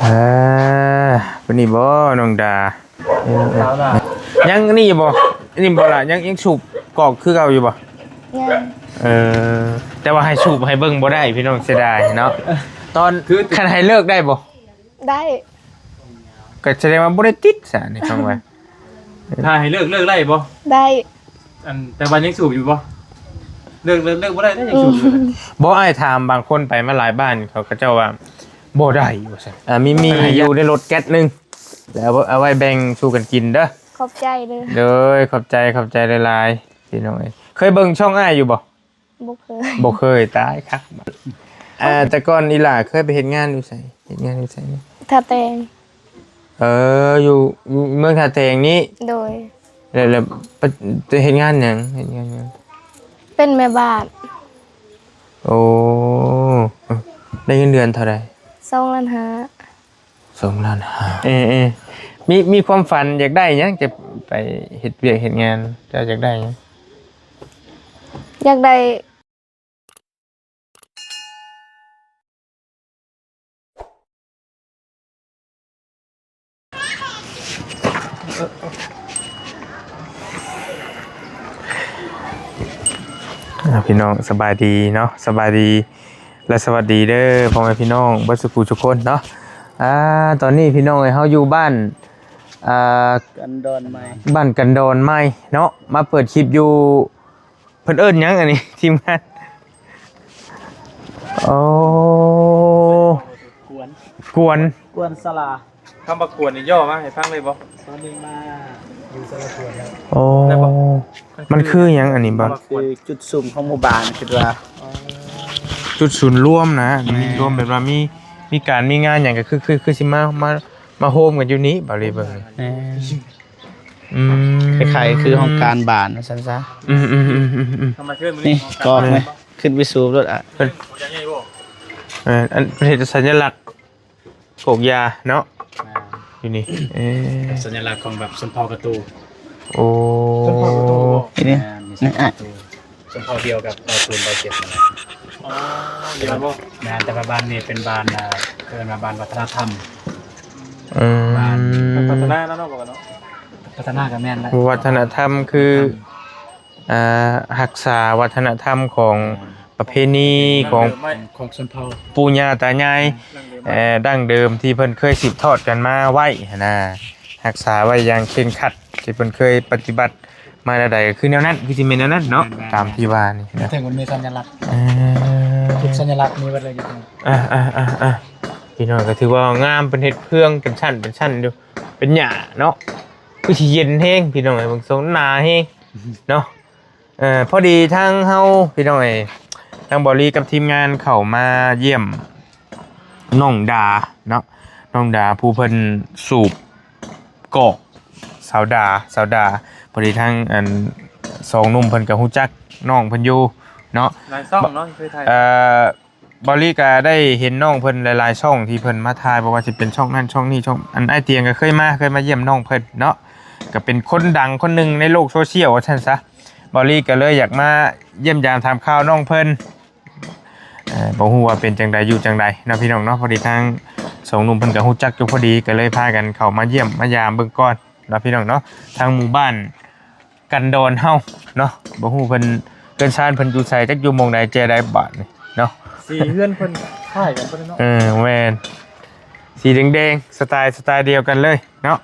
เออเป็นนี่บ่น้องดายังนี่บ่นี่บ่ล่ะยังสูบกอกคือเก่าอยู่บ่ยังเออแต่ว่าให้สูบให้เบิ่งบ่ได้พี่น้องเสียดายเนาะตอนคันให้เลิกได้บ่ได้ก็แสดงว่าบ่ได้ติดซะนี่ฟังไว้ถ้าให้เลิกได้บ่ได้แต่วันยังสูบอยู่บ่เลิกบ่ได้ยังสูบอยู่บ่อ้ายถามบางคนไปมาหลายบ้านเขาก็เจ้าว่าบ่ได้ว่าซั่นมีอยู่ในรถแก๊สนึงแล้วเอาไว้แบ่งสู่กันกินเด้อขอบใจเลยเด้อขอบใจหลายๆพี่น้องเอ้ยเคยเบิ่งช่องอ้ายอยู่บ่บ่เคยตายครับแต่ก่อนอีหล่าเคยไปเฮ็ดงานอยู่ไสนี่ท่าแตงอยู่เมืองท่าแตงนี้โดยแล้วไปเฮ็ดงานหยังเป็นแม่บ้านโอ้ได้เงินเดือนเท่าใด2,500,000 มีความฝันอยากได้หยังจะไปเฮ็ดเวียกเฮ็ดงานจะอยากได้หยังอยากได้พี่น้องสบายดีเนาะสบายดีและสวัสดีเด้อพ่อแม่พี่น้องเบิดสุขทุกคนเนาะตอนนี้พี่น้องเฮาอยู่บ้านกันดอนไม้บ้านกันดอนไม้เนาะมาเปิดคลิปอยู่เพิ่นเอิ้นหยังอันนี้ทีมงานโอ้กวนสลาคำว่ากวนนี่ย่อมาให้ฟังเลยบ่ตอนนี้มาอยู่สลากวนแล้วโอ้มันคือหยังอันนี้บ่คือจุดซุ่มของหมู่บ้านคิดว่าจุดศูนย์รวมนะมีรวมแบบว่ามีการมีงานหยังก็คือสิมาโฮมกันอยู่นี้บ่เลยเบิ่งคล้ายๆคือห้องการบ้านว่าซั่นซะนี่กองมั้ยขึ้นไปสูบรถอ่ะเพิ่นอันประเทศสัญลักษณ์โกกยาเนาะอยู่นี่สัญลักษณ์ของแบบสมภารประตูโอ้นี่สมภารเดียวกับเราตูนเราเจ็บนั่นแหละเดียวบ่งานแต่ว่าบ้านนี้เป็นบ้านเกินมาบ้านวัฒนธรรมบ้านพัฒนาแล้วเนาะบอกเนาะพัฒนากับแม่นแล้ววัฒนธรรมคือรักษาวัฒนธรรมของประเพณีของชนเผ่าปู่ย่าตายายดั้งเดิมที่เพิ่นเคยสืบทอดกันมาไว้นะรักษาไว้อย่างเคร่งครัดที่เพิ่นเคยปฏิบัติมาใดๆก็คือแนวนั้นคือสิแม่นแนวนั้นเนาะตามที่ว่านี่นะถึงมันมีสัญลักษณ์ทุกสัญลักษณ์มีไว้เลยอยู่ตรงพี่น้องก็ถือว่างามเป็นเฮ็ดเพื่องเป็นชั้นอยู่เป็นหญ้าเนาะคือสิเย็นแฮงพี่น้องเอ้ยเบิ่งทรงหนาแฮงเนาะพอดีทางเฮาพี่น้องเอ้ยทางบริกับทีมงานเข้ามาเยี่ยมน้องดาเนาะน้องดาผู้เพิ่นสูบกอกสาวดาพอดีทางสองหนุ่มเพิ่นก็ฮู้จักน้องเพิ่นอยู่เนาะหลายช่องเนาะเคยถ่ายบริก็ได้เห็นน้องเพิ่นหลายๆช่องที่เพิ่นมาถ่ายบ่ว่าสิเป็นช่องนั้นช่องนี้ช่องไอ้เตียงก็เคยมาเยี่ยมน้องเพิ่นเนาะก็เป็นคนดังคนหนึ่งในโลกโซเชียลว่าซั่นซะบริก็เลยอยากมาเยี่ยมยามถามข่าวน้องเพิ่นบ่ฮู้ว่าเป็นจังใดอยู่จังใดเนาะพี่น้องเนาะพอดีทางสองหนุ่มเพิ่นก็ฮู้จักอยู่พอดีก็เลยพากันเข้ามาเยี่ยมมายามเบิ่งก่อนเนาะพี่น้องเนาะทางหมู่บ้านกันดอนเฮาเนาะบ่ฮู้เพิ่นเกินชานเพิ่นอยู่ไสจักอยู่หม่องใดแจใดบาดนี่เนาะสีเฮือนเพิ่นคล้ายกันเพิ่นเนาะแม่นสีแดงๆสไตล์เดียวกันเลยเนาะ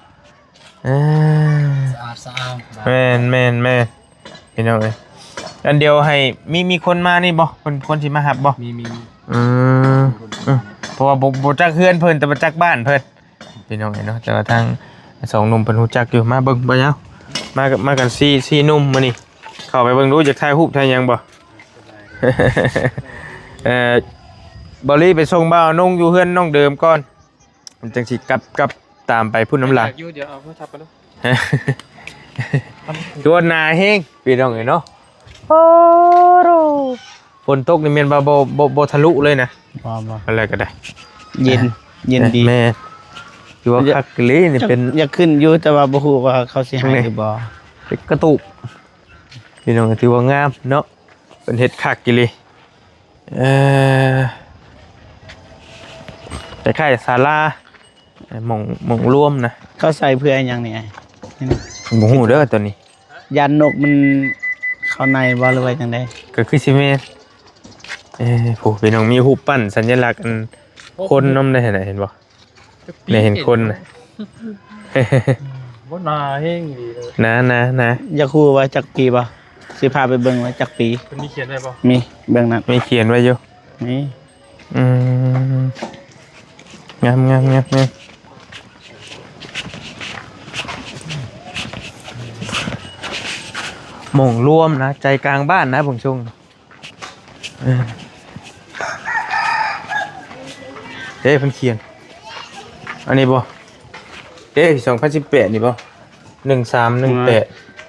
สะอาดแม่นพี่น้องเอ้ยอันเดียวให้มีคนมานี่บ่คนสิมารับบ่มีเพราะว่าบ่จักเฮือนเพิ่นแต่บ่จักบ้านเพิ่นพี่น้องเอ้ยเนาะแต่ว่าทางสองหนุ่มเพิ่นฮู้จักอยู่มาเบิ่งบ่ยาวมากัน4หนุ่มมื้อนี้เข้าไปเบิ่งดูอยากถ่ายรูปถ่ายหยังบ่บอลลี่ไปส่งบ่าวนงอยู่เฮือนน้องเดิมก่อนจังสิกลับตามไปพุ่นน้ำหลังเดี๋ยวเอาเพื่อทับไปดูตัวนาเฮงพี่น้องเอ้ยเนาะโอ้โหฝนตกนี่แม่นบ่ทะลุเลยนะอะไรก็ได้เย็นดีแม่อยู่ว่าคักเลยนี่เป็นอยากขึ้นอยู่แต่ว่าบ่ฮู้ว่าเขาสิให้หรือบ่เป็นกระตุกพี่น้องถือว่างามเนาะเป็นเฮ็ดคักกิเลยแต่ค่ายศาลา หม่องร่วมนะ เขาใส่เพื่อหยังนี่ไอ้นี่นะ บ่ฮู้เด้อตัวนี้ ยานนกมันเข้าในบ่หรือว่าจังได๋ ก็คือสิแม่นโหพี่น้องมีรูปปั้นสัญลักษณ์อันคนนำได้เห็นบ่ได้เห็นคนน่ะ บ่น่าเฮงดีเลย นะ อยากฮู้ว่าจักปีบ่สิพาไปเบิ่งว่าจักปี เพิ่นมีเขียนได้บ่ มีเบิ่งนั่น มีเขียนไว้อยู่ มี อืมงามหม่องรวมนะใจกลางบ้านนะผมชงเฮ้ยเพิ่นเขียนอันนี้บ่เอ้ย2018นี่บ่1318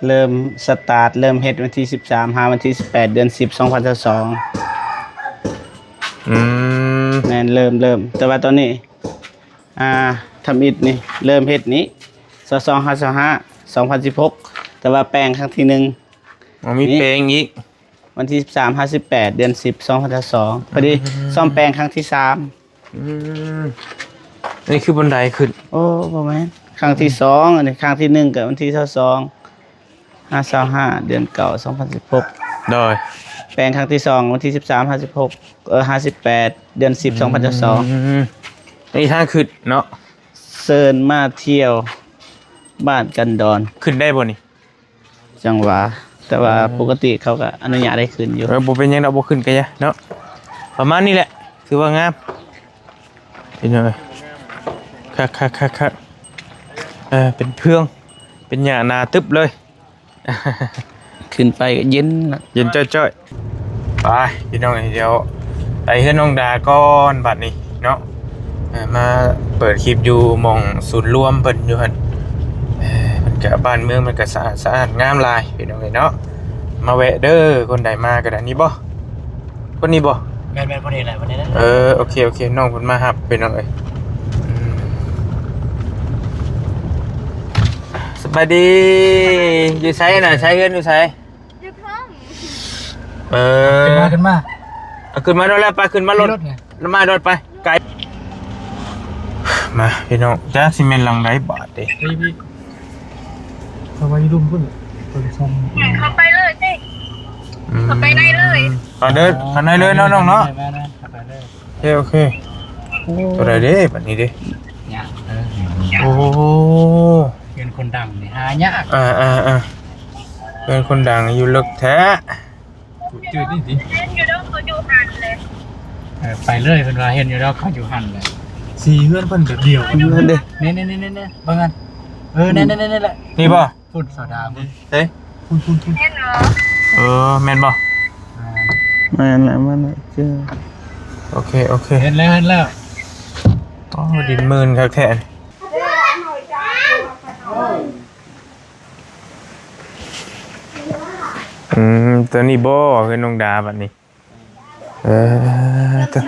เริ่มสตาร์ทเริ่มเฮ็ดวันที่13หาวันที่18เดือน10 2022 แม่นเริ่มแต่ว่าตอนนี้ทำอิฐนี่เริ่มเฮ็ดนี้2255 2016แต่ว่าแปลงครั้งที่1 อ๋อมีเพลงอีก วันที่13 58เดือน10 2022พอดีซ่อมแปลงครั้งที่นี่คือบันไดขึ้น 3โอ้บ่แม่นครั้งที่2อันนี้ครั้งที่1ก็วันที่22 525เดือน9 2016 โดย แปลงครั้งที่2วันที่13 56 58เดือน10 2022 นี่ทางขึ้นเนาะ เซินมาเที่ยวบ้านกันดอน ขึ้นได้บ่นี่ จังหวะแต่ว่าปกติเขาก็อนุญาตให้ขึ้นอยู่ บ่เป็นหยังดอกบ่ขึ้นก็ยะเนาะประมาณนี้แหละถือว่างามเป็นยังไงคักเป็นเพื่องเป็นหญ้านาตึบเลย ขึ้นไปก็เย็นนะ เย็นจ้อยๆไปพี่น้องเดี๋ยวไปเฮือนน้องดาก่อนบัดนี้เนาะมาเปิดคลิปอยู่หม่องศูนย์รวมเพิ่นอยู่หั่นมันก็บ้านเมืองมันก็สะอาดงามหลายพี่น้องเนาะมาแวะเด้อคนใดมาก็ได้นี่บ่คนนี้บ่ แม่นๆบ่ได้แหละบ่ได้นะ โอเคน้องเพิ่นมารับเป็นน้องเอ้ยสบายดีอยู่ไสน่ะใช้เฮือนอยู่ไส อยู่ท้อง ขึ้นมา เอาขึ้นมาโดนแล้วไปขึ้นมารถ ไง แล้วมารถไปไกลมาพี่น้องจ้าซีเมนต์หลังไหนบาทเด้ พี่เข้าไปรุ่มพุ่นเพิ่นส่ง เข้าไปเลยสิ เข้าไปได้เลย เอาเดินข้างในเลยเนาะน้องเนาะ แม่ๆเข้าไปเลย โอเคตัวใดเด้บัดนี้เด้ ยาก โอ้ เป็นคนดังนี่หายาก เป็นคนดังอยู่ลึกแท้ จืดนี่สิ อยู่ต้องเขาอยู่หันเลย ไปเลยเพิ่นว่าเห็นอยู่แล้วเขาอยู่หั่นเลยสีเพื่อนเพิ่นแบบเดียว นั่นเด้ นี่เบิ่งกันนั่นแหละ นี่บ่ ฝุ่นโซดาเบิ่ง เฮ้ย ฝุ่น เห็นเหรอ แม่นบ่ มันละเจอ โอเค เห็นแล้ว อ๋อดินมืนครับแท้ตัวนี้บ่คือน้องดาบัดนี้ตัว1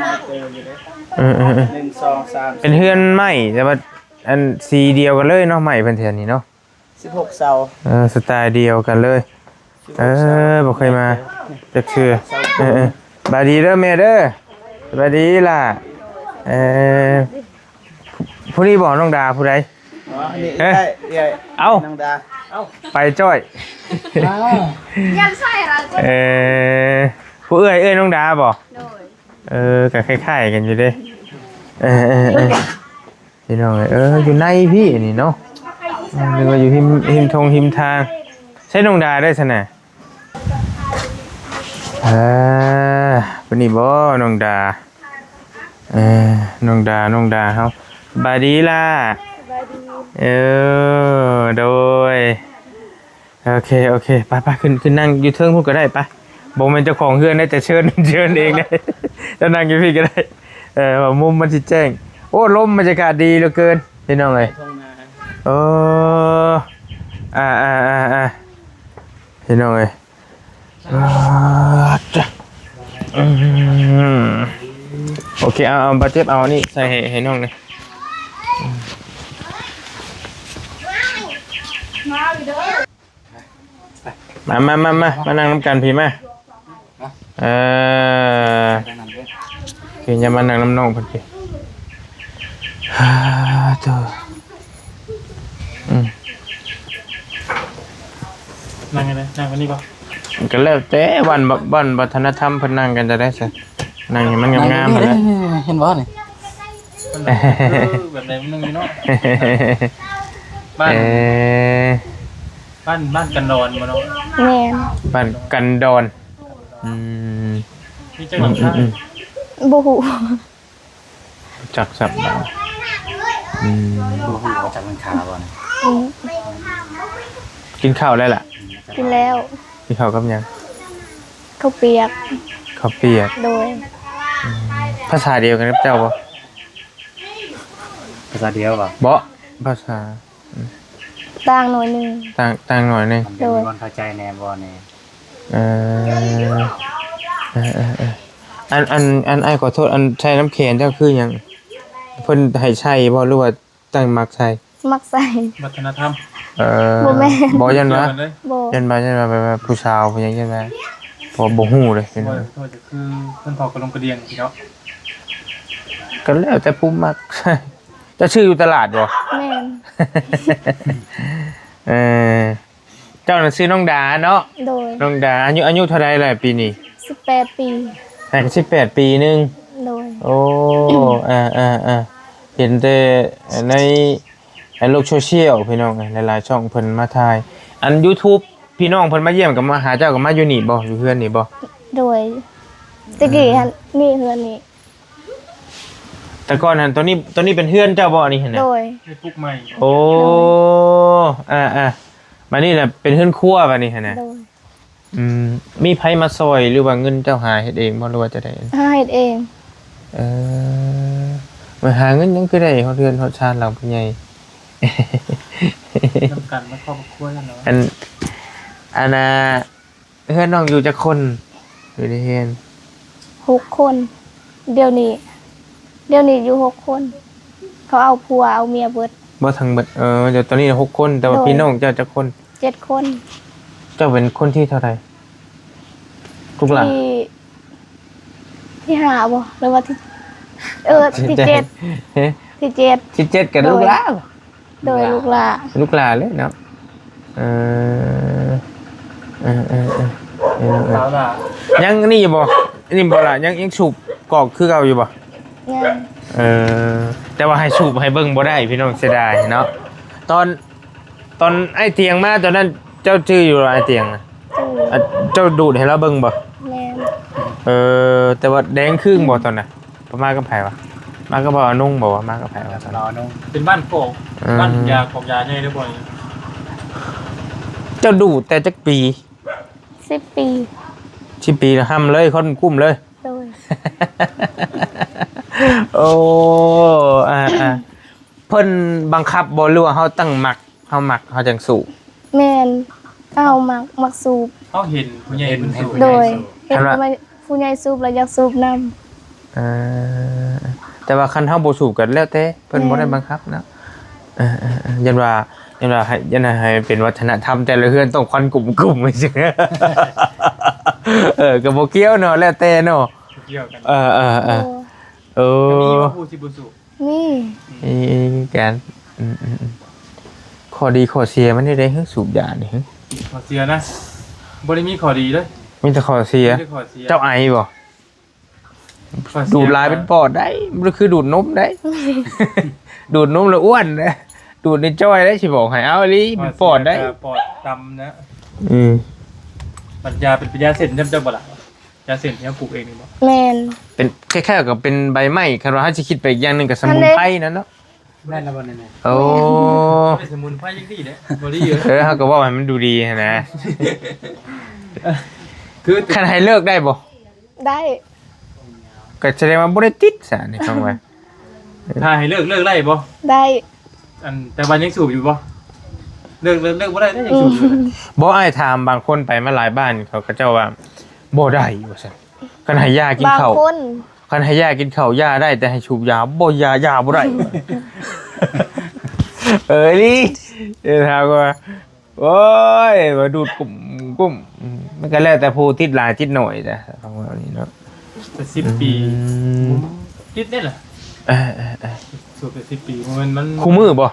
2 3 เป็นเฮือนใหม่แต่ว่าอันสีเดียวกันเลยเนาะใหม่เพิ่นแถวนี้เนาะ 16เสา สไตล์เดียวกันเลยบ่เคยมาจักเทื่อบายดีเด้อแม่เด้อบายดีล่ะผู้นี้บอกน้องดาผู้ใด อ๋อนี่ใช่เอ้า น้องดา ไปจ้อย ยันใส่ละก็ ผู้เอ้ยน้องดาบ่ โดย ก็คล้ายๆกันอยู่เด้พี่น้องอยู่ในพี่นี่เนาะนึกว่าอยู่หิมทงหิมทางใช่น้องดาได้ซะน่ะวันนี้บ่น้องดาน้องดาเฮาบายดีล่ะ สบายดี โดยโอเคไปขึ้นนั่งอยู่เทิงพูดก็ได้ไปบ่แม่นเจ้าของเฮือนได้แต่เชิญเองได้แล้วนั่งอยู่พี่ก็ได้มุมมันสิแจ้งโอ้ลมบรรยากาศดีเหลือเกินพี่น้องเอ้ยพี่น้องเอ้ยโอเคเอาบัตเจ็บเอานี่ใส่ให้น้องเลยมานั่งน้ำกันพี่มาคืออย่ามานั่งน้ำน้องเพิ่นพี่ เธอนั่งกันเลยนั่งกันนี่ป่ะ ก็แล้วแต่วันวัฒนธรรมเพิ่นนั่งกันจะได้ซะนั่งให้มันงามๆเลย เห็นบ่นี่ แบบไหนมันนึงเนาะบ้านบ้านกันนอนมาเนาะ แม่น บ้านกันดอนนี่เจ้าหลังคา บ่ฮู้ จักสับ โอ้โหจากหลังคาบ่เนี่ย อืม กินข้าวได้ล่ะ กินแล้ว กินข้าวกับหยัง ข้าวเปียก ข้าวเปียก โดย ภาษาเดียวกันกับเจ้าบ่ ภาษาเดียวป่ะ บ่ภาษา ต่างหน่อยหนึง ต่างหน่อยหนึง มันเป็นวันเข้าใจแนบอเนี่ย เอออันไอ้ขอโทษอันใช้น้ำแข็งเจ้าคือหยังเพิ่นให้ใช้บ่หรือว่าตั้งมักใช้ มักใส่ วัฒนธรรม บ่แม่น บ่ยันว่า บ่ ยันว่าแบบผู้สาวผู้หยังยันว่าพอบ่ฮู้เลยพี่น้อง โทษจะคือเพิ่นพอกระลงกระเดียงพี่เนาะ ก็แล้วแต่ผู้มัก จะชื่ออยู่ตลาดบ่ แม่น เออเจ้าน่ะชื่อน้องดาเนาะ โดย น้องดาอายุเท่าใดล่ะปีนี้ 18 ปี 18ปีนึง โดย โอ้เห็นแต่ในโลกโซเชียลพี่น้องหลายๆช่องเพิ่นมาถ่ายอัน YouTube พี่น้องเพิ่นมาเยี่ยมกับมาหาเจ้ากับมาอยู่นี่บ่อยู่เฮือนนี่บ่ โดยตะกี้หั่นนี่เฮือนนี่ แต่ก่อนนั้นตัวนี้เป็นเฮือนเจ้าบ่นี่หั่นน่ะ โดย ให้ปลุกใหม่ โอ้มานี่น่ะเป็นเฮือนครัวบัดนี้หั่นน่ะ โดย มีไผมาซอยหรือว่าเงินเจ้าหาเฮ็ดเองบ่หรือว่าจะได้ หาเฮ็ดเอง มาหาเงินยังคือได้เฮาเรือนเฮาชาติเราผู้ใหญ่ นำกันมาครอบครัวกันเนาะ อันน่ะเฮือนน้องอยู่จักคนอยู่ในเฮือน 6 คน เดี๋ยวนี้อยู่6 คน เขาเอาผัวเอาเมียเบิด บ่ทั้งหมดเดี๋ยวตอนนี้6คนแต่ว่า โดย พี่น้องเจ้าจักคน 7 คน เจ้าเป็นคนที่เท่าไหร่ลูกหลาน ที่ห้าบ่หรือว่าที่ที่เจ็ดที่เจ็ด ที่เจ็ดกับลูกหลาน โดยลูกหลาน ลูกหลานเลยเนาะสาวล่ะ ยังนี่บ่นี่บ่ล่ะยังสูบกอกคือเก่าอยู่บ่ ยัง แต่ว่าให้สูบให้เบิ่งบ่ได้พี่น้องเสียดายเนาะตอนไอ้เตียงมาตอนนั้นเจ้าชื่ออยู่ไอ้เตียงน่ะ จื้อ เจ้าดูดให้เราเบิ่งบ่ แม่น แต่ว่าแดงครึ่งบ่ตอนน่ะประมาณกับไผวะมาก็บ่นุ่งบ่ว่ามากับไผวะตอน น นั้น อนนงเป็นบ้านโกกบ้านยาของยาใหญ่ด้วยบ่อย เจ้าดูดแต่จักปี 10 ปี 10ปีแล้วห้ำเลยคนกุ้มเลย โดย โอ้เพิ่นบังคับบ่หรือว่าเฮาตั้งมักเฮามักเฮาจังสู้ แม่นเอามักสูบ เขาเห็นผู้ใหญ่เป็นสูง โดยเห็นว่าผู้ใหญ่สูบแล้วอยากสูบนำ แต่ว่าคันเฮาบ่สูบกันแล้วแต่เพิ่นบ่ได้บังคับนะยันว่าให้เป็นวัฒนธรรมแต่ละเฮือนต้องควันกลุ่มๆจังก็บ่เกี่ยวเนาะแล้วแต่เนาะ เกี่ยวกัน มี ว่าผู้ที่บุสุ นี่ การข้อดีข้อเสียมันได้สูบยานี่ ขอเสียนะบ่ได้มีข้อดีเลย มีแต่ข้อเสีย ไม่ได้ข้อเสีย เจ้าไอบ่ดูดลายเป็นปอดได้มันคือดูดนมได้ ดูดนมแล้วอ้วนนะดูดในจ้อยได้สิบอกให้เอาอีหลีเป็นปอดได้ ปอดดำนะ ปัญญาเป็นปัญญาเส้นจำบ่ล่ะยาเส้นที่ปลูกเองนี่บ่ แม่น เป็นคล้ายๆกับเป็นใบไม้คันว่าถ้าจะคิดไปอีกอย่างหนึงกับสมุนไพรนั่นเนาะ แม่นแล้วบ่แน่ โอ้ ๆเป็นสมุนไพรยังดีเด้บ่ได้เยอะ เขาก็ว่าให้มันดูดีนะ คือ คันให้เลิกได้บ่ ได้ ก็แสดงว่าบ่ได้ติดซะนี่ฟังไว้ ถ้าให้เลิกได้บ่ ได้ แต่วันยังสูบอยู่บ่เลิกบ่ได้ยังสูบอยู่ บ่อ้ายถามบางคนไปมาหลายบ้านเขาก็เจ้าว่าบ่ได้ว่าซั่นคันให้ยากิน บาง ข้าว คน คันให้ยากินข้าวยาได้แต่ให้สูบยาบ่ยาบ่ได้ นี่ถามว่าโอ้ยมาดูดกลุ่มมันก็แล้วแต่ผู้ติดหลายติดหน่อยจ้ะฟังว่านี่เนาะ จะ10 ปีคิดได้เหรอ สูบไป10 ปีมัน คู่มือบ่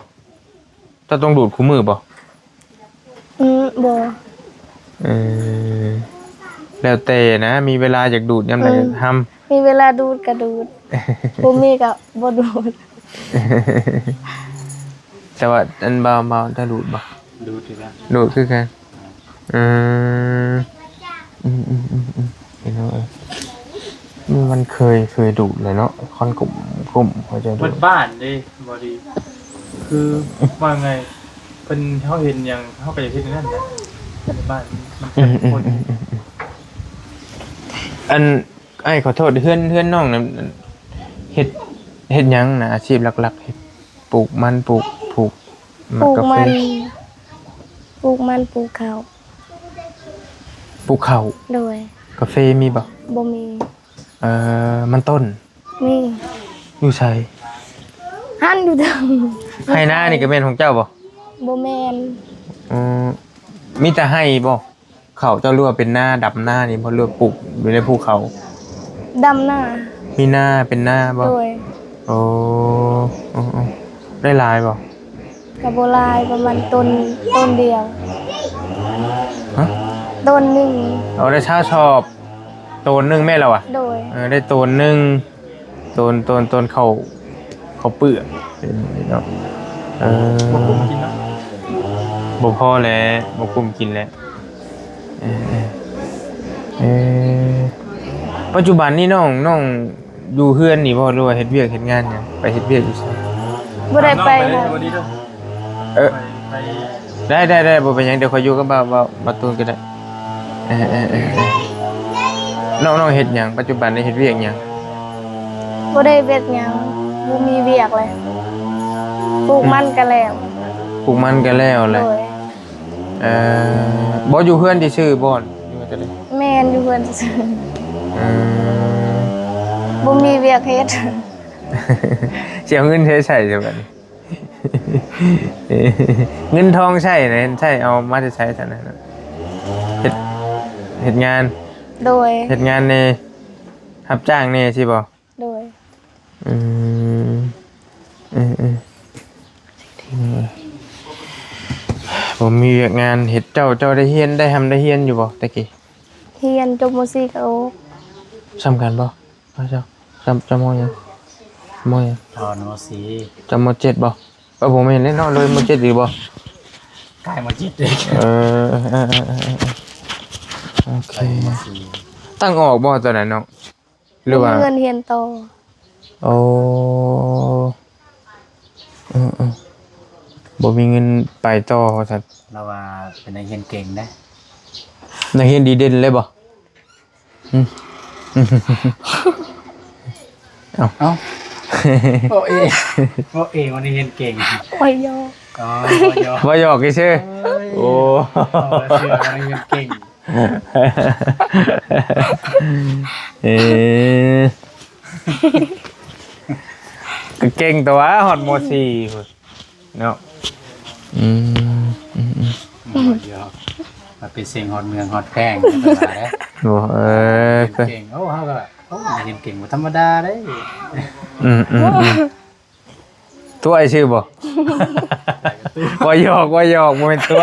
เจ้าต้องดูดคู่มือบ่ บ่ เออแล้วแต่นะมีเวลาอยากดูดยามใดก็ทำ มีเวลาดูดก็ดูดบ่มีก็บ่ดูด แต่ว่าอันเบาถ้าดูดบ่ ดูทีละ ดูดคือกันอืมเห็นแล้วมันเคยดูดเลยเนาะคอนกลุ่มเขาจะดู มัน ด บ้านเด้บ่ดีคือว่าไงเพิ่นเฮาเห็นหยังเฮาก็อยากเฮ็ดนั่นแหละในบ้านมันเป็นคน อันไอ้ขอโทษเพื่อนน้องนะเฮ็ดหยังนะอาชีพหลักๆเฮ็ดปลูกมันปลูกปลูก กาแฟ มันปลูกข้าว ปลูกข้าว โดย กาแฟมีบ่ บ่มี มันต้น มี อยู่ไส หันอยู่เดิม ให้หน้านี่ก็เป็นของเจ้าบ่ บ่แม่น มีแต่ให้บ่เขาเจ้ารั่วเป็นหน้าดับหน้านี่บ่เลือกปลูกอยู่ในภูเขา ดำหน้า มีหน้าเป็นหน้าบ่ โดย โอ้ได้หลายบ่ กับโบราณประมาณต้นเดียว ฮะ ต้นหนึ่ง เอาได้ชาชอบโตนหนึงแม่เราอ่ะ โดย ได้โตนหนึงโตนเขาเปื้อกเป็นเนาะบ่คุ้มกินเนาะ บ่พอแล้วบ่คุมกินแล้วปัจจุบันนี้น้องอยู่เฮือนนี่บ่หรือว่าเฮ็ดเวียกเฮ็ดงานหยังไปเฮ็ดเวียกอยู่ไส บ่ได้ไป เลย ค่ะ บ่ดีเด้อ เออ ไป ได้บ่เป็นหยังเดี๋ยวขอยอยู่กับบ่ตูนก็ได้น้องเฮ็ดหยังปัจจุบันนี้เฮ็ดเวียกหยัง บ่ได้เวียกหยังบ่มีเวียกเลยปลูกมันก็แล้ว ปลูกมันก็แล้วแห โด ละ ย บ่อยู่เฮือนที่ชื่อบ่อนอยู่ว่าจะได้ แม่นอยู่เพิ่นซื่อ อืม บ่มีเวียกเฮ็ด สิเอาเงินใช้จังบัดนี้ เงินทองใช้นะใช้เอามาจะใช้เท่านั้นน่ะเฮ็ดงาน โดย เฮ็ดงานนี่รับจ้างนี่สิบ่ โดย อืมผมมีเวียกงานเฮ็ดเจ้าได้เฮียนได้ทำได้เฮียนอยู่บ่ตะกี้ เฮียนจบม .4 ก็โอ สำคัญบ่พ่อเจ้าจำมยังมยัง ถอนสี จำม7บ่ผมเห็นเล่นเนาะเลยม7ดีบ่ กายมาจิตเด้ โอเคตั้งออกบ่ตอนนั้นน้องหรือว่า เงินเฮียนต่อ โอ้บ่มีเงินไปต่อว่าซั่น เราว่าเป็นนักเรียนเก่งนะ นักเรียนดีเด่นเลยบ่ เอ้าโอเอวันนี้เรียนเก่ง โอ้ยยอ อ๋อ บ่หยอกซื่อโอ้ เชื่อวันนี้เรียนเก่ง ก็เก่งตัวฮอดม.4พุ่นเนาะเดี๋ยวมาเป็นเสียงฮอดเมืองฮอดแป้งธรรมดาเด้ โอ้เก่งเฮาก็เรียนเก่งบ่ธรรมดาเด้ ตัวไอ้ชื่อบ่ว่าหยอกบ่แม่นตัว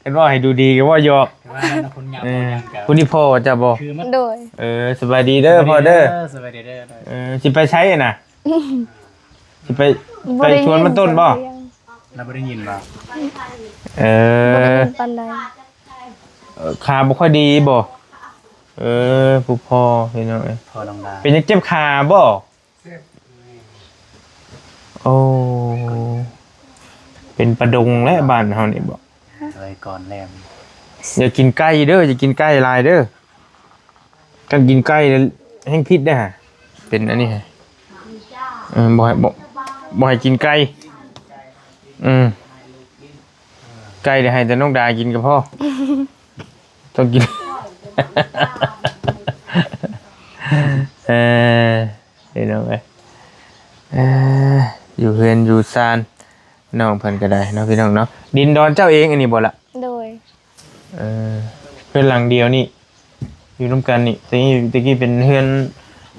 เห็นว่าให้ดูดีก็ว่าหยอก ว่านั่นคนงามบ่ยังก็ คุณนี่พ่อจะบ่ คือมัน โดย สบายดีเด้อพ่อเด้อ สบายดีเด้อ สิไปใช้น่ะสิไป บ่ได้ ชวนมันต้นบ่ เราบ่ได้ยินว่า บ่ได้ยินปานใด ขาบ่ค่อยดีบ่ผู้พ่อพี่น้องเอ้ย พอลงดา เป็นยังเจ็บขาบ่โอ้เป็นประดงและบ้านเฮานี่บ่ เลยก่อนแรม อย่ากินไก่เด้ออย่ากินไก่หลายเด้อการกินไก่แห้งพิษเด้อฮะเป็นอันนี้ฮะบ่ให้กินไก่ไก่เดี๋ยวให้แต่น้องดากินกับพ่อต้องกินเห็นไหมอยู่เฮือนอยู่ซานน้องเพิ่นก็ได้เนาะพี่น้องเนาะดินดอนเจ้าเองอันนี้บ่ล่ะ โดย เพื่อนหลังเดียวนี่อยู่ร่วมกันนี่ตะกี้เป็นเพื่อน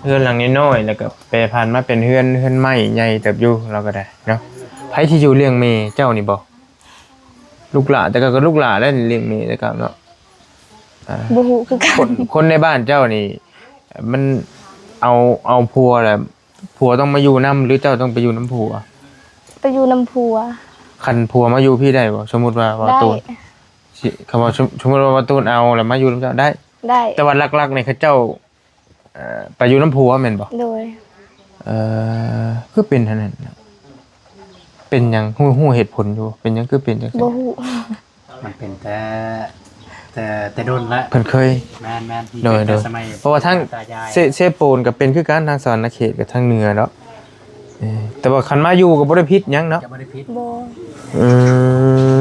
เฮือนหลังน้อยๆแล้วก็แปรพันธุ์มาเป็นเฮือนไม้ใหญ่เติบอยู่เราก็ได้เนาะไผที่อยู่เลี้ยงแม่เจ้านี่บ่ลูกหลานแต่ก็ลูกหลานแล้วเลี้ยงแม่แต่ก็เนาะ บ่ฮู้คือกั คนในบ้านเจ้านี่มันเอาผัวแหละผัวต้องมาอยู่นํหรือเจ้าต้องไปอยู่น้ำผัว ไปอยู่น้ำผัว คันผัวมาอยู่พี่ได้บ่สมมุติว่า ได้ ตูนสิคำว่าสมมุติว่าตูนเอาแล้วมาอยู่น้ำเจ้าได้ ได้ แต่ว่าหลักๆนี่เขาเจ้าไปอยู่น้ำผัวแม่นบ่ โดย คือเป็นเท่านั้นน่ะเป็นหยังฮู้เหตุผลอยู่เป็นหยังคือเป็นจังซี่ บ่ฮู้ มันเป็นแต่โดนละ เพิ่นเคย แม่น โดย สมัย เพราะว่าทั้ง ตายาย เซโปนก็เป็นคือการทางสวรรณเขตกับทางเหนือเนาะแต่ว่าคันมาอยู่ก็บ่ได้ผิดหยังเนาะ จะบ่ได้พิษ บ่ อืม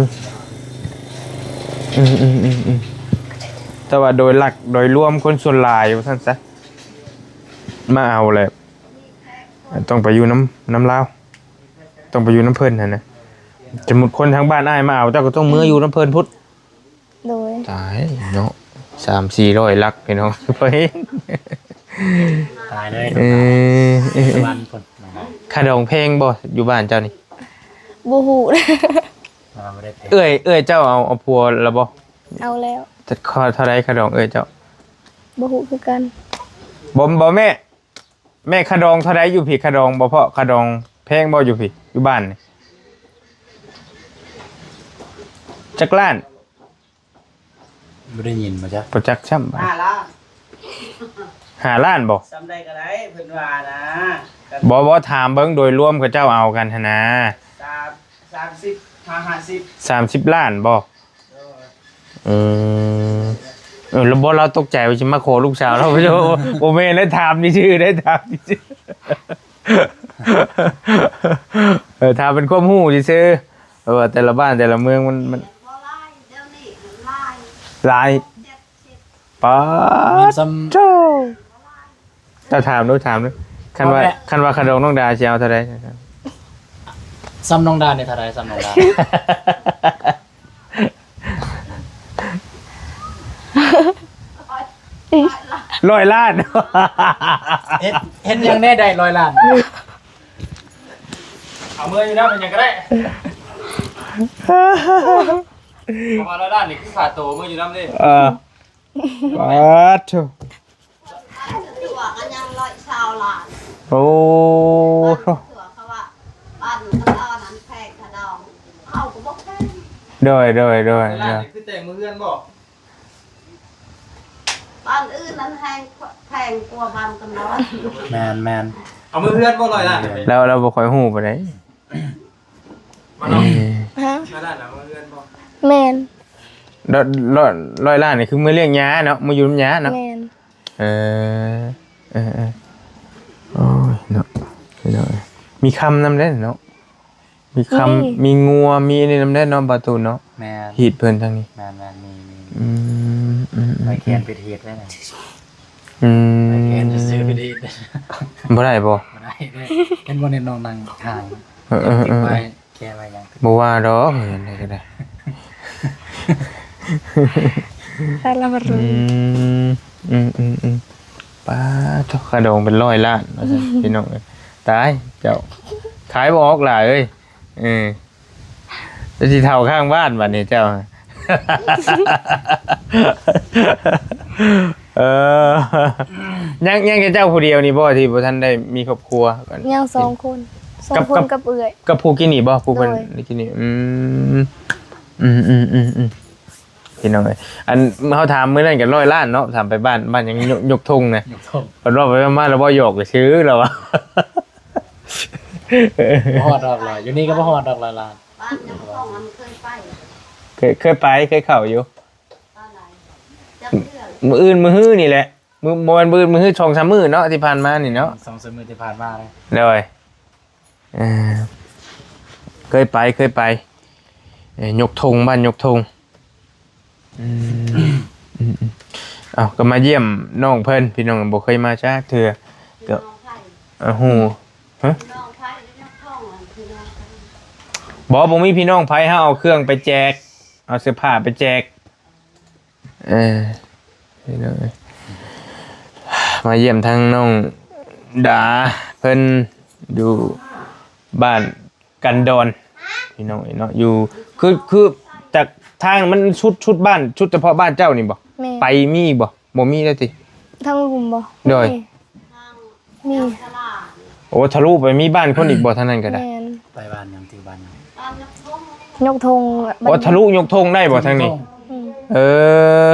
แต่ว่าโดยหลักโดยรวมคนส่วนหลายว่าซั่นซะมาเอาแหละต้องไปอยู่น้ำลาวต้องไปอยู่น้ำเพิ่นหั่นนะสมมุติคนทางบ้านอ้ายมาเอาเจ้าก็ต้องมื้ออยู่น้ำเพิ่นพุทธ โดย ตายเนาะ300-400ลักพี่น้องไป ตายเลย วันคน ค่าดองเพลงบ่อยู่บ้านเจ้านี่ บ่ฮู้ เราไม่ได้เพล เอ้ยเจ้าเอาผัวแล้วบ่ เอาแล้ว จะขอเท่าไรค่าดองเอ้ยเจ้า บ่ฮู้คือกัน บ่แม่ค่าดองเท่าไรอยู่พี่ค่าดองบ่เพาะค่าดองแพงบ่อยู่พี่อยู่บ้านนี่จักล้าน ไม่ได้ยินมาจ้ะ บ่จักช่ำบาท 5 ล้าน 5 ล้านบ่ ซ้ำได้ก็ได้เพิ่นว่านะกัน บ่ถามเบิ่งโดยรวมกับเจ้าเอากันหั่นนะ 30 30 ล้านบ่แล้วบ่เราตกใจว่าสิมาขอลูกสาวเราบ่แม่นได้ถามนี่ชื่อได้ถามนี่ชื่อถามเป็นความรู้ซื่อแต่ละบ้านแต่ละเมืองมันหลายป๊าด ซ้ โจ้จะถามดูคันว่าขนมน้องดาสิเอาเท่าใด ำซ้ำน้องดาในทารายซ้ำน้องดา 100 ล้าน เห็นยังแน่ได้100 ล้าน เอามืออยู่นะมันยังก็ได้ประมาณ100 ล้านนี่คือขาดโตมืออยู่น้ำดิป๊าดโจ้ ถือว่ากันยังร้อยชาวหลาน โอ้โธ่ ถือว่าเขาว่าบ้านมันตอนนั้นแพงขนองเขาก็บอกแพง โดย คือแต่งมือเพื่อนบอก บ้านอื่นนั้นแพงกว่าบ้านกันน้อย แมน เอามือเพื่อนบอกลอยละ แล้วเราบ่ค่อยฮู้ปานใด มาลอง ฮะ มาได้แล้วมือเพื่อนบอก แม่น 100 ล้านนี่คือมือเลี้ยงหญ้าเนาะมืออยู่น้ำหญ้าเนาะ แม่น เออโอ้ยเนาะมีคำนำได้เนาะมีคำมีงัวมีนี่นำได้เนาะบาตูนเนาะ แมน หีดเพิ่นทางนี้ แมนมี ไป ไปแคนไปเทศได้ไงไปแคนจะซื้อไปดี บ่ได้บ่ มาได้เลยเห็นบนในนองนางทาง ไปแคนไปยัง บ่ว่าดอกเห็นได้ก็ได้ ถ้าเราบ่รู้ ป้าเจ้าขะดองเป็น100 ล้านว่าซั่นพี่น้องเอ้ยตายเจ้าขายบ่ออกหลายเอ้ยจะสิเฒ่าข้างบ้านบัดนี้เจ้า ยังแค่เจ้าผู้เดียวนี่บ่ที่บ่ทันได้มีครอบครัวกัน ยัง2 คน2 คนกับเอื้อย กับผู้กินนี่บ่ผู้เพิ่น โดย ได้กินนี่พี่น้องเอ้ยอันเฮาถามมื้อนั้นก็100 ล้านเนาะถามไปบ้านยังยกธงนะ ยกโทษ เพิ่นว่าไปมาแล้วบ่หยอกก็ซื้อแล้ววะ บ่ฮอดดอกเลยอยู่นี่ก็บ่ฮอดดอก100 ล้าน บ้านเจ้าของมันเคยไป เคยไปเคยเข้าอยู่ ตอนไหนจะเพื่อน มื้ออื่นมื้อฮื้อนี่แหละมื้อบ่แม่นมื้ออื่นมื้อฮื้อ2-3มื้อเนาะที่ผ่านมานี่เนาะ 2-3 มื้อที่ผ่านมาเลย เลยเคยไปยกธงบ้านยกธงเอาก็มาเยี่ยมน้องเพิ่นพี่น้องบ่เคยมาจ้าเถื่อก็ น้องไผ่ ฮู้ฮะ น้องไผ่และน้องท่องมันคือน้องไผ่ บ่มีพี่น้องไผเฮาเอาเครื่องไปแจกเอาเสื้อผ้าไปแจกพี่น้องมาเยี่ยมทั้งน้อง ดาเพิ่นอยู่บ้านกันดอนพี่น้องเนาะอยู่คือจากทางมันชุดบ้านชุดเฉพาะบ้านเจ้านี่บ่ แม่ ไปมีบ่มีได้ติ ทั้งลุมบ่ โดย มี ตลาด โอ้ทะลุไปมีบ้านคนอีกบ่ทางนั้นก็ได้ แม่น ไปบ้านยังที่บ้านยัง บ้านนักท่อง ยกธง โอ้ทะลุยกธงได้บ่ทางนี้ อืม เออ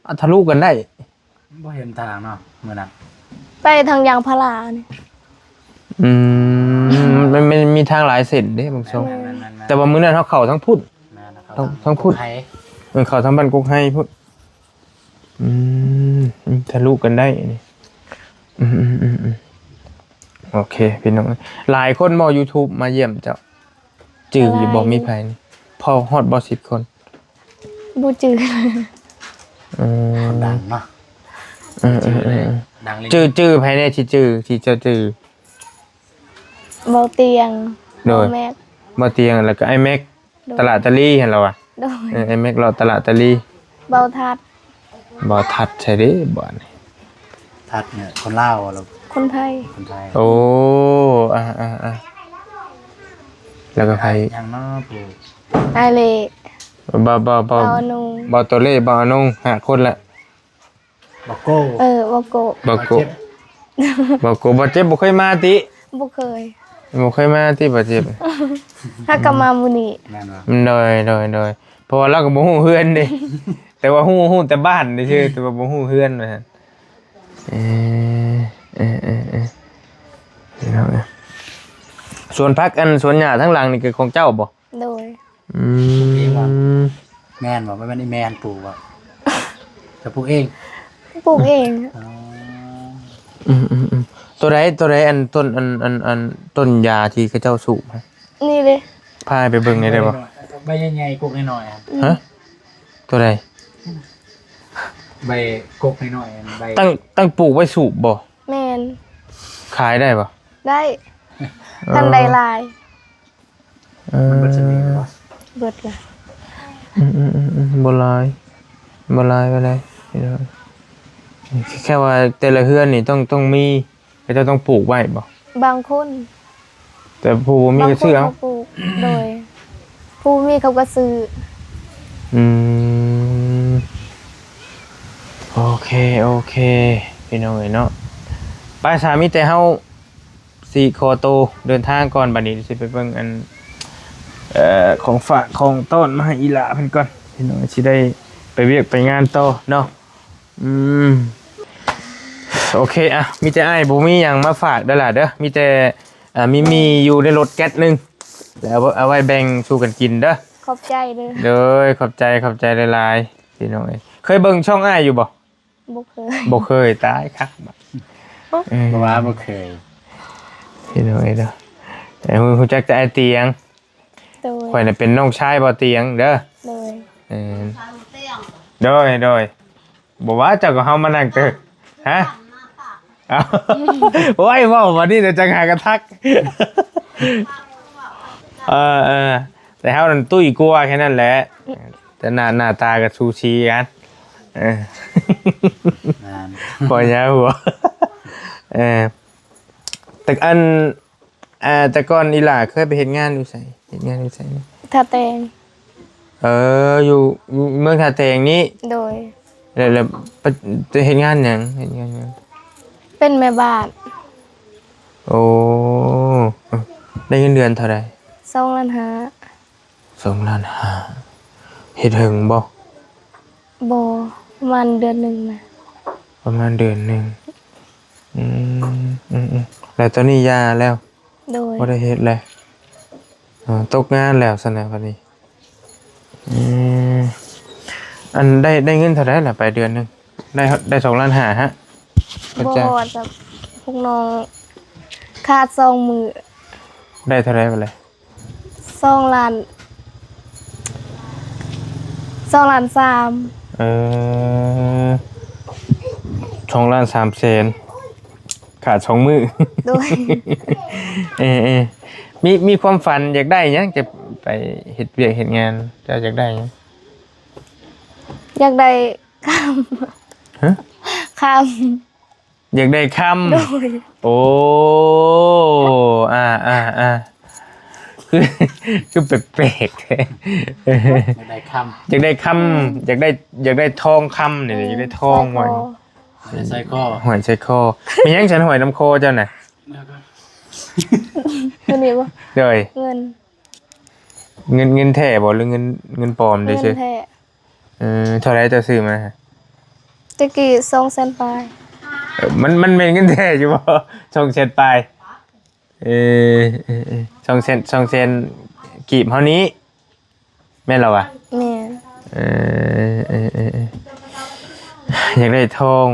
อ่ะทะลุกันได้ บ่เห็นทางเนาะมื้อนั้น ไปทางยางพาราเนี่ย อืมันมีทางหลายเส้นเด้บางช่วง แม่นๆๆ แต่ว่ามื้อนั้นเฮาเข้าทั้งพุทธ แม่นนะครับ ทั้งพูด ไทย เข้าทั้งบ้านกุ๊กให้พุทธทะลุกันได้นี่โอเคพี่น้องหลายคนบ่ YouTube มาเยี่ยมเจ้าจื้ออยู่บ่มีไผนี่พอฮอดบ่10 คน บ่จือ ดังเนาะ ดังเลย จื้อไผแน่ที่จื้อที่เจ้าจื้อ เบาเตียง โดย เบาแม็ก บ่เตียงแล้วก็ไอ้แม็ก โดย ตลาดตะลี่เห็นแล้วอ่ะ โดย ไอ้แม็กเราตลาดตะลี่ เบาทัด บ่ทัดใช่เด้บ่นี่ ทัดเนี่ยคนลาวเรา คนไทย คนไทย โอ้แล้วก็ไผ ยังเนาะปู่ ไอเล บ่ เบาอนุง บ่ตัวเล่บ่อนง5คนละ บักโก้ เบาโกะ บ่โกบ่โกบ่เจ็บบ่เคยมาติ บ่เคย บ่เคยมาติบ่เจ็บ ถ้ากลับมามื้อนี้ แม่นว่า โดยเพราะว่าเราก็บ่ฮู้เฮือนเด้ แต่ว่าฮู้แต่บ้านซื่อแต่ว่าบ่ฮู้เฮือนว่าซั่นนี่เนาะสวนผักอันสวนหญ้าทั้งหลังนี่คือของเจ้าบ่ โดย แม่นว่าไม่แม่นอีแม่นปู่ว่าจะปลูกเอง ปลูกเอง อ๋อ ตัวใดอันต้นอันต้นยาที่เขาเจ้าสูบฮะ นี่เลย พาไปเบิ่งได้บ่ ใบใหญ่ๆกกน้อยๆอะ ฮะตัวใด ใบกกน้อยๆใบ ตั้งปลูกไว้สูบบ่ แม่น ขายได้บ่ ได้ทันใดลาย มันเป็นชนิดว่า เบิดละ บ่หลายไปเลยพี่น้องแค่ว่าแต่ละเฮือนนี่ต้องมีเขาเจ้าต้องปลูกไว้บ่ บางคน แต่ผู้บ่มีก็ซื้อเอา บางคนปลูกโดย ผู้มีเขาก็ซื้อ อืมโอเคพี่น้องเอ้ยเนาะไปสามีแต่เฮาสี่คอโตเดินทางก่อนบัดนี้สิไปเบิ่งอันของฝากของต้นมาให้อีหลาเพิ่นก่อนพี่น้องสิได้ไปเวียกไปงานต่อเนาะโอเคอ่ะมีแต่อ้ายบ่มีหยังมาฝากเด้อล่ะเด้อมีแต่มีอยู่ในรถแก๊สนึงแล้วเอาไว้แบ่งสู่กันกินเด้อ ขอบใจเลย เด้อขอบใจหลายๆพี่น้องเอ้ยเคยเบิ่งช่องอ้ายอยู่บ่ บ่เคย บ่เคยตายคักบัด เพราะว่าบ่เคย พี่น้องเอ้ยเด้อแต่ฮู้จักแต่ไอ้เตียง โดย ข่อยน่ะเป็นน้องชายบ่เตียงเด้อ โดย เออ ทางเตียง โดยบ่ว่าเจ้าก็เฮามานั่งเตอฮะ หน้าปาก เอาโอ้ยเว้าวันนี้เดี๋ยวจังหากระทักแต่เฮานั่นตุ้ยกลัวแค่นั้นแหละแต่หน้าตาก็ซูชิกันเออ งาน ปล่อยยาหัวแต่อันแต่ก่อนอีหล่าเคยไปเฮ็ดงานอยู่ไสเฮ็ดงานอยู่ไสนี่ ถ้าแตง อยู่เมืองท่าแตงนี้ โดย แล้วจะเฮ็ดงานหยังเฮ็ดงานหยัง เป็นแม่บ้าน โอ้ได้เงินเดือนเท่าไหร่ 2 ล้านหา 2 ล้านห้าเฮ็ดถึงบ่ บ่ประมาณเดือนหนึงนะ ประมาณเดือนหนึงแล้วตอนนี้ยาแล้ว โดย บ่ได้เฮ็ดแล้วตกงานแล้วซั่นแหละบัดนี้อันได้เงินเท่าไหร่ล่ะไปเดือนหนึงได้2ล้านห้าฮะ บ่ฮอดกับพวกน้องขาด2มื้อ ได้เท่าไหร่บัดเลย 2 ล้าน2ล้าน3 2ล้าน3แสนขาด2มื้อ โดย มีความฝันอยากได้หยังจะไปเฮ็ดเวียกเฮ็ดงานจะอยากได้หยัง อยากได้ค ฮะ ำ อยากได้ค โดย ำโอ้คือคือแปลกๆแท้ ไม่ได้ค อยากได้คำอยากได้ทองคำเนี่ยอยากได้ทองหอย ำไม่ใส่ข้อ หอยใส่คอมียังฉันหอยน้ำโคเจ้าน่ะ เงินนี่บ่ เดย เงิน เงินแท้บ่หรือเงินปลอมได้ เงิน ซื่อ แท้ เท่าไรเจะซื้อมาฮะ ตะกี้200,000ปลาย มันเป็นเงินแท้อยู่บ่ช่องเซนไปช่องเซนกีบเท่านี้แม่นเราอ่ะ แม่น อยากได้ทอง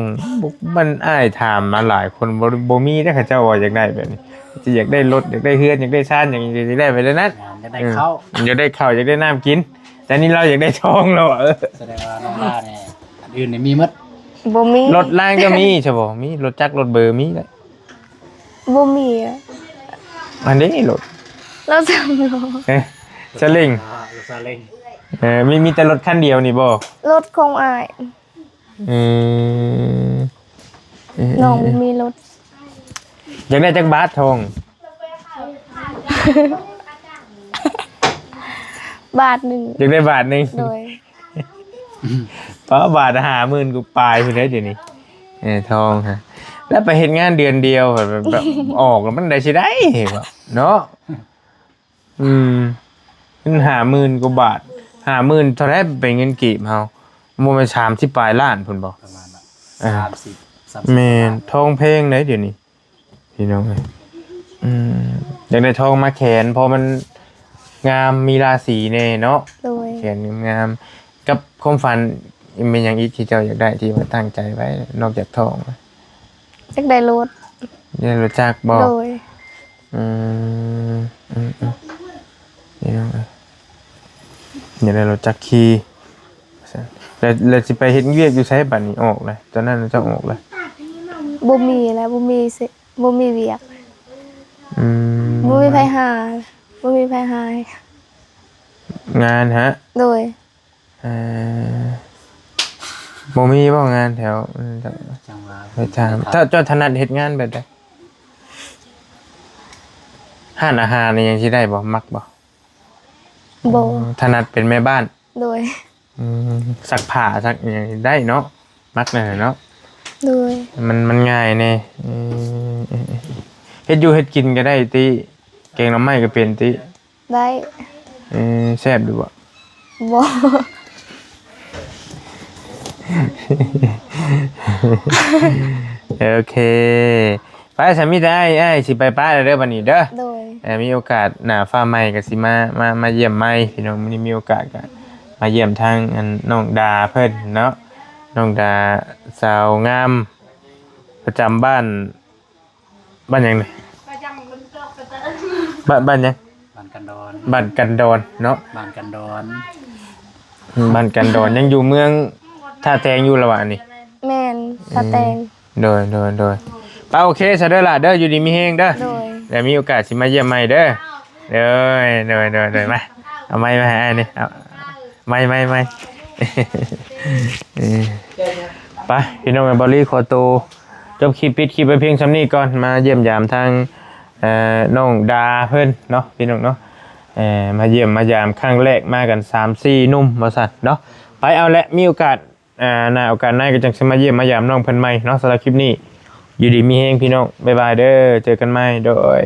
มันอ้ายถามมาหลายคนบ่มีได้อเขาเจ้าว่าอยากได้แบบนี้จะอยากได้รถอยากได้เฮือนอยากได้ชานอยากได้ไปแล้วนั้น จะได้เข้า อยากได้ข้าวอยากได้น้ำกิน แต่นี่เราอยากได้ทองแล้วอะ แสดงว่าน้องล่าเนี่ยอันอื่นเนี่ยมีหมด บ่มี รถล่างก็มีใช่บ่มีรถจักรรถเบอร์มีเลย บ่มีอะ อันนี้รถ เราจำรถ สลิง รถซาเล้ง มีแต่รถคันเดียวนี่บ่ รถของอ้าย เออ น้องบ่มีรถ อยากได้จักรบาททอง บาทหนึง อยากได้บาทหนึง โดย เพราะบาท50,000กูปลายพุ่นเด้อเดี๋ยวนี้ทองฮะแล้วไปเฮ็ดงานเดือนเดียวแบบออกแล้วมันได้สิได้แบบเนาะมัน50,000กว่าบาท50,000เท่าไหร่เป็นเงินกีบเฮาบ่แม่น30ปลายล้านพุ่นบ่ ประมาณนั้น แม่นทองเพลงไหนเดี๋ยวนี้พี่น้องเอ้ยอยากได้ทองมาแขนเพราะมันงามมีราศีแน่เนาะ โดย แขนงามกับความฝันเป็นอย่างอีกที่เจ้าอยากได้ที่ว่าตั้งใจไว้นอกจากทอง จักได้รถ เนี่ยรู้จักบอก โดย นี่น้องเอ้ยอยากได้รถจักรขี่แล้วสิไปเฮ็ดเวียกอยู่ใช้บัดนี้ออกเลยตอนนั้นเจ้าออกเลย บ่มีแล้วบ่มีสิบ่มีเวียก บ่มีไผหาบ่มีไผหาให้ งานฮะ โดย บ่มีบ่งานแถว จังหวะ ไปถามถ้าเจ้าถนัดเฮ็ดงานแบบใดร้านอาหารนี่ยังสิได้บ่มักบ่ บ่ ถนัดเป็นแม่บ้าน โดย ซักผ้าซักอหยังได้เนาะมักแน่เนาะ โดย มันง่ายแน่เฮ็ดอยู่เฮ็ดกินก็ได้ติแกงหน่อไม้ก็เป็นติ ได้ แซ่บดูบ่ บ่ โอเคไปสามีได้อ้ายสิไปป้าแล้วเด้อบัดนี้เด้อ โดย มีโอกาสหน้าฟ้าใหม่ก็สิมาเยี่ยมใหม่พี่น้องมีโอกาสก็มาเยี่ยมทางอันน้องดาเพิ่นเนาะน้องดาสาวงามประจำบ้านหยังนี่บ้านหยัง บ้านกันดอน บ้านกันดอนเนาะ บ้านกันดอน บ้านกันดอนยังอยู่เมืองท่าแตงอยู่ระหว่างนี้ แม่นตาแตง โดยป้าโอเคซะเด้อล่ะเด้ออยู่ดีมีแฮงเด้อ โดย แล้วมีโอกาสสิมาเยี่ยมใหม่เด้อเด้อมาเอาไม้มาให้อ้ายนี่เอาไม้ ไปพี่น้องบอลลี่ขอตัวจบคลิปปิดคลิปไปเพียงซ้ำนี้ก่อนมาเยี่ยมยามทางน้องดาเพิ่นเนาะพี่น้องเนาะมาเยี่ยมมายามครั้งแรกมากัน 3-4 หนุ่มบ่ซั่นเนาะไปเอาละมีโอกาสหน้าโอกาสหน้าก็จังสิมาเยี่ยมมายามน้องเพิ่นใหม่เนาะสำหรับคลิปนี้อยู่ดีมีแฮงพี่น้องบ๊ายบายเด้อเจอกันใหม่โดย